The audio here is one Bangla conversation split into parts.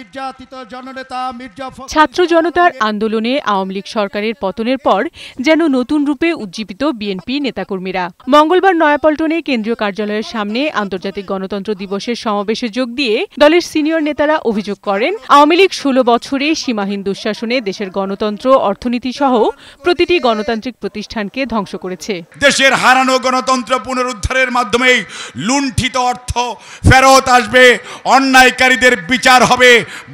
নির্যাতিত জননেতা মির্জা ছাত্র জনতার আন্দোলনে আওয়ামী লীগ সরকারের পতনের পর যেন নতুন রূপে উজ্জীবিত বিএনপি নেতাকর্মীরা। মঙ্গলবার নয়াপল্টনে কেন্দ্রীয় কার্যালয়ের সামনে আন্তর্জাতিক গণতন্ত্র দিবসের সমাবেশে যোগ দিয়ে দলের সিনিয়র নেতারা অভিযোগ করেন, আওয়ামী লীগ ১৬ বছরে সীমাহীন দুঃশাসনে দেশের গণতন্ত্র, অর্থনীতি সহ প্রতিটি গণতান্ত্রিক প্রতিষ্ঠানকে ধ্বংস করেছে। দেশের হারানো গণতন্ত্র পুনরুদ্ধারের মাধ্যমে লুণ্ঠিত অর্থ ফেরত আসবে, অন্যায়কারীদের বিচার হবে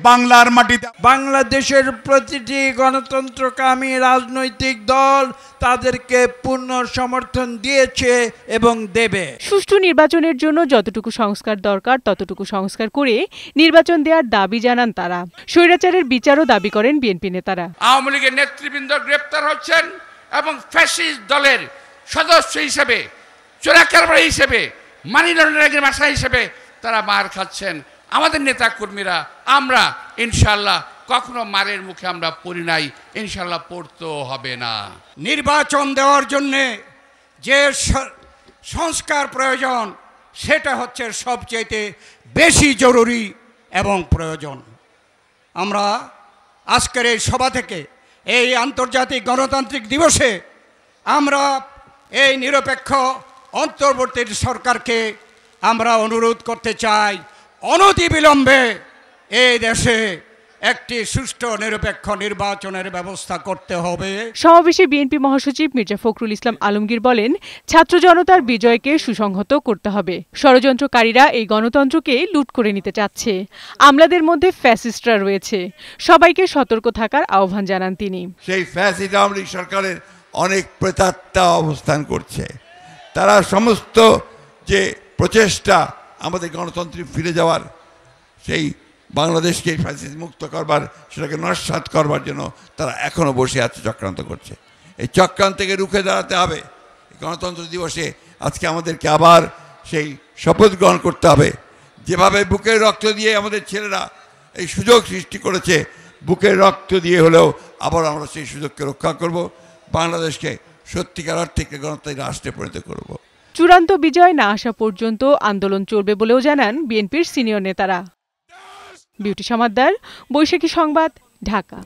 বাংলার মাটিতে। বাংলাদেশের প্রতিটি গণতন্ত্রকামী রাজনৈতিক দল তাদেরকে পূর্ণ সমর্থন দিয়েছে এবং দেবে। সুষ্ঠু নির্বাচনের জন্য যতটুকু সংস্কার দরকার ততটুকু সংস্কার করে নির্বাচন দেওয়ার দাবি জানান তারা। স্বৈরাচারের বিচারও দাবি করেন বিএনপি নেতারা। আওয়ামী লীগের নেতৃবৃন্দ গ্রেপ্তার হচ্ছেন এবং ফ্যাসিস্ট দলের সদস্য হিসেবে, চোরাকারবারি হিসেবে, মানি লন্ডারিংয়ের মাসা হিসেবে তারা মার খাচ্ছেন। আমাদের নেতা কর্মীরা আমরা ইনশাল্লাহ কখনো মারের মুখে আমরা পড়ি নাই, ইনশাল্লাহ পড়তেও হবে না। নির্বাচন দেওয়ার জন্যে যে সংস্কার প্রয়োজন সেটা হচ্ছে সবচেয়ে বেশি জরুরি এবং প্রয়োজন। আমরা আজকের এই সভা থেকে এই আন্তর্জাতিক গণতান্ত্রিক দিবসে আমরা এই নিরপেক্ষ অন্তর্বর্তী সরকারকে আমরা অনুরোধ করতে চাই, অনতিবিলম্বে এই দেশে একটি সুষ্ঠু নিরপেক্ষ নির্বাচনের ব্যবস্থা করতে হবে। সমাবেশে বিএনপি মহাসচিব মির্জা ফখরুল ইসলাম আলমগীর বলেন, ছাত্র জনতার বিজয়কে সুসংহত করতে হবে। ষড়যন্ত্রকারীরা এই গণতন্ত্রকে লুট করে নিতে চাচ্ছে। আমলাদের মধ্যে ফ্যাসিস্টরা রয়েছে, সবাইকে সতর্ক থাকার আহ্বান জানান তিনি। সেই ফ্যাসিস্ট আওয়ামী লীগ সরকারের অনেক প্রেতাত্মা অবস্থান করছে। তারা সমস্ত যে প্রচেষ্টা আমাদের গণতন্ত্রে ফিরে যাওয়ার, সেই বাংলাদেশকে ফ্যাসিস্ট মুক্ত করবার, সেটাকে নস্যাৎ করবার জন্য তারা এখনও বসে আছে, চক্রান্ত করছে। এই চক্রান্তকে রুখে দাঁড়াতে হবে। গণতন্ত্র দিবসে আজকে আমাদেরকে আবার সেই শপথ গ্রহণ করতে হবে। যেভাবে বুকের রক্ত দিয়ে আমাদের ছেলেরা এই সুযোগ সৃষ্টি করেছে, বুকের রক্ত দিয়ে হলেও আবার আমরা সেই সুযোগকে রক্ষা করব, বাংলাদেশকে সত্যিকার অর্থে গণতান্ত্রিক রাষ্ট্রে পরিণত করব। চূড়ান্ত বিজয় না আসা পর্যন্ত আন্দোলন চলবে বলেও জানান বিএনপির সিনিয়র নেতারা। বিউটি সমাদ্দার, বৈশাখী সংবাদ, ঢাকা।